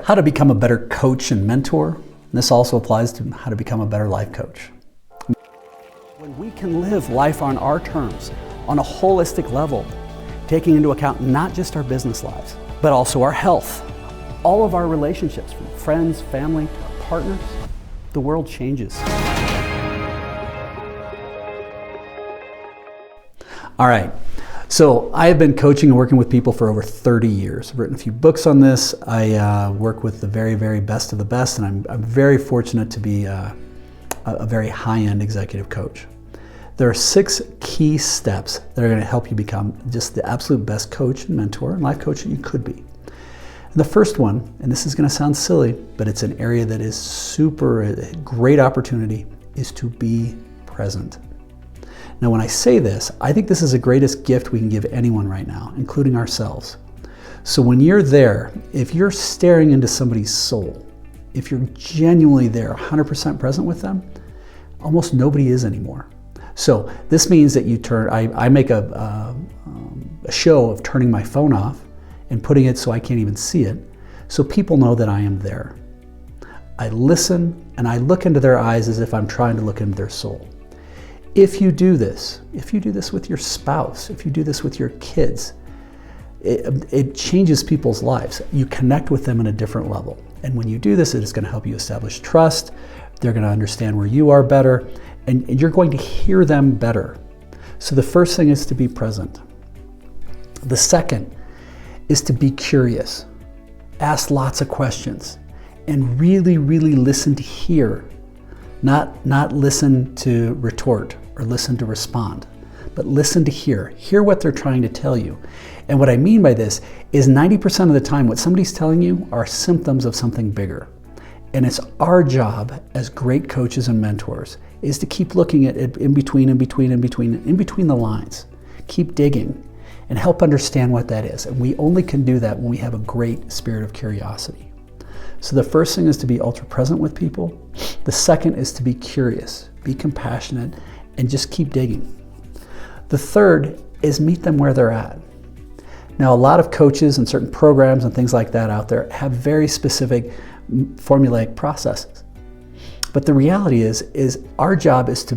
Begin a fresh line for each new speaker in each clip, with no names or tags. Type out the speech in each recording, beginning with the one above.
how to become a better coach and mentor. And this also applies to how to become a better life coach. When we can live life on our terms, on a holistic level, taking into account not just our business lives, but also our health, all of our relationships, from friends, family, to partners, the world changes. All right, so I have been coaching and working with people for over 30 years. I've written a few books on this. I work with the very, very best of the best, and I'm very fortunate to be a very high-end executive coach. There are 6 key steps that are going to help you become just the absolute best coach and mentor and life coach that you could be. And the first one, and this is going to sound silly, but it's an area that is super great opportunity, is to be present. Now, when I say this, I think this is the greatest gift we can give anyone right now, including ourselves. So when you're there, if you're staring into somebody's soul, if you're genuinely there, 100% present with them, almost nobody is anymore. So this means that you turn, I make a show of turning my phone off and putting it so I can't even see it, so people know that I am there. I listen and I look into their eyes as if I'm trying to look into their soul. If you do this with your spouse, if you do this with your kids, it changes people's lives. You connect with them on a different level. And when you do this, it is going to help you establish trust. They're going to understand where you are better, and you're going to hear them better. So the first thing is to be present. The second is to be curious. Ask lots of questions and really, really listen to hear. Not listen to retort or listen to respond, but listen to hear. Hear what they're trying to tell you. And what I mean by this is 90% of the time what somebody's telling you are symptoms of something bigger. And it's our job as great coaches and mentors is to keep looking at it in between the lines. Keep digging and help understand what that is. And we only can do that when we have a great spirit of curiosity. So the first thing is to be ultra present with people. The second is to be curious, be compassionate, and just keep digging. The third is meet them where they're at. Now, a lot of coaches and certain programs and things like that out there have very specific formulaic processes. But the reality is our job is to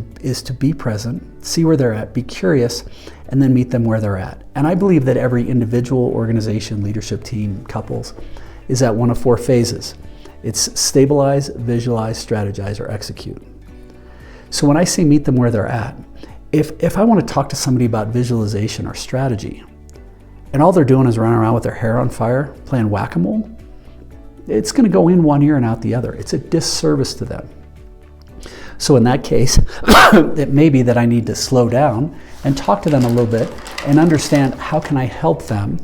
be present, see where they're at, be curious, and then meet them where they're at. And I believe that every individual, organization, leadership team, couples, is at one of 4 phases. It's stabilize, visualize, strategize, or execute. So when I say meet them where they're at, if I want to talk to somebody about visualization or strategy, and all they're doing is running around with their hair on fire, playing whack-a-mole, it's going to go in one ear and out the other. It's a disservice to them. So in that case, it may be that I need to slow down and talk to them a little bit and understand how can I help them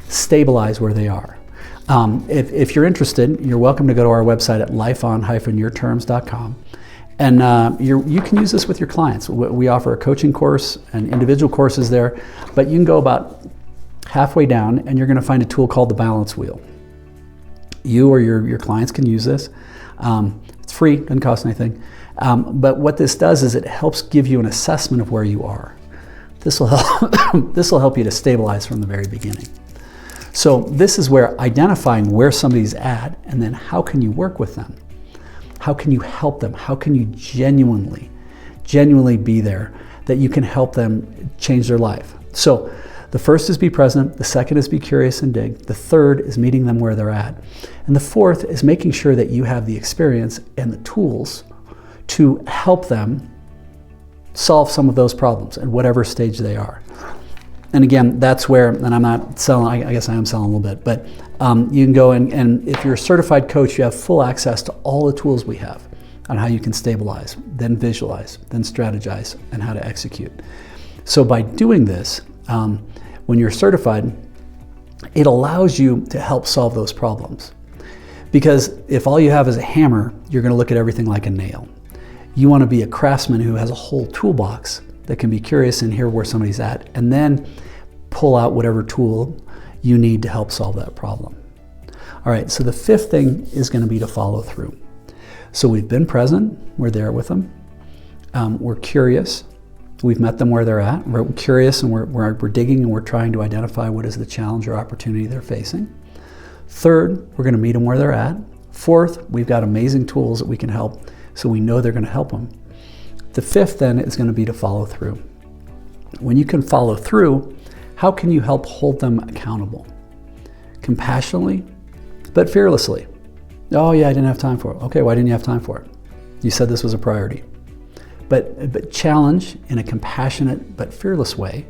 stabilize where they are. If you're interested, you're welcome to go to our website at lifeon-yourterms.com. And you can use this with your clients. We offer a coaching course and individual courses there, but you can go about halfway down and you're going to find a tool called the balance wheel. You or your clients can use this. It's free, doesn't cost anything. But what this does is it helps give you an assessment of where you are. This will help you to stabilize from the very beginning. So this is where identifying where somebody's at and then how can you work with them? How can you help them? How can you genuinely be there that you can help them change their life? So the first is be present. The second is be curious and dig. The third is meeting them where they're at. And the fourth is making sure that you have the experience and the tools to help them solve some of those problems at whatever stage they are. And again, that's where, and I'm not selling, I guess I am selling a little bit, but you can go and if you're a certified coach, you have full access to all the tools we have on how you can stabilize, then visualize, then strategize, and how to execute. So by doing this, when you're certified, it allows you to help solve those problems. Because if all you have is a hammer, you're going to look at everything like a nail. You want to be a craftsman who has a whole toolbox that can be curious and hear where somebody's at, and then pull out whatever tool you need to help solve that problem. All right, so the fifth thing is going to be to follow through. So we've been present, we're there with them, we're curious, we've met them where they're at, we're curious and we're digging and we're trying to identify what is the challenge or opportunity they're facing. Third, we're going to meet them where they're at. Fourth, we've got amazing tools that we can help, so we know they're going to help them. The fifth then is going to be to follow through. When you can follow through, how can you help hold them accountable? Compassionately, but fearlessly. Oh yeah, I didn't have time for it. Okay, why didn't you have time for it? You said this was a priority. But challenge in a compassionate but fearless way,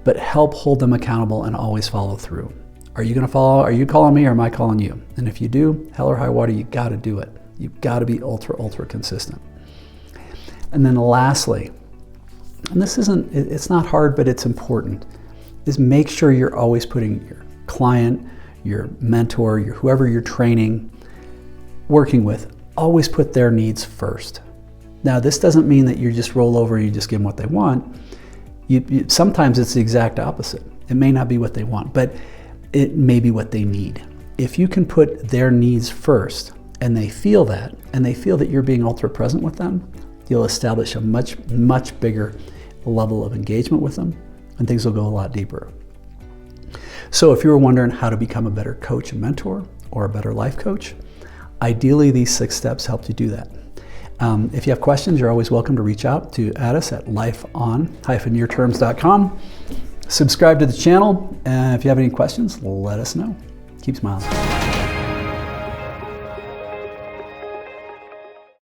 but help hold them accountable and always follow through. Are you going to follow? Are you calling me or am I calling you? And if you do, hell or high water, you got to do it. You've got to be ultra consistent. And then lastly, and it's not hard, but it's important, is make sure you're always putting your client, your mentor, whoever you're training, working with, always put their needs first. Now, this doesn't mean that you just roll over and you just give them what they want. Sometimes it's the exact opposite. It may not be what they want, but it may be what they need. If you can put their needs first and they feel that, and they feel that you're being ultra present with them, you'll establish a much bigger level of engagement with them, and things will go a lot deeper. So if you were wondering how to become a better coach and mentor or a better life coach, ideally these 6 steps help you do that. If you have questions, you're always welcome to reach out at us at lifeon-yourterms.com. Subscribe to the channel, and if you have any questions, let us know. Keep smiling.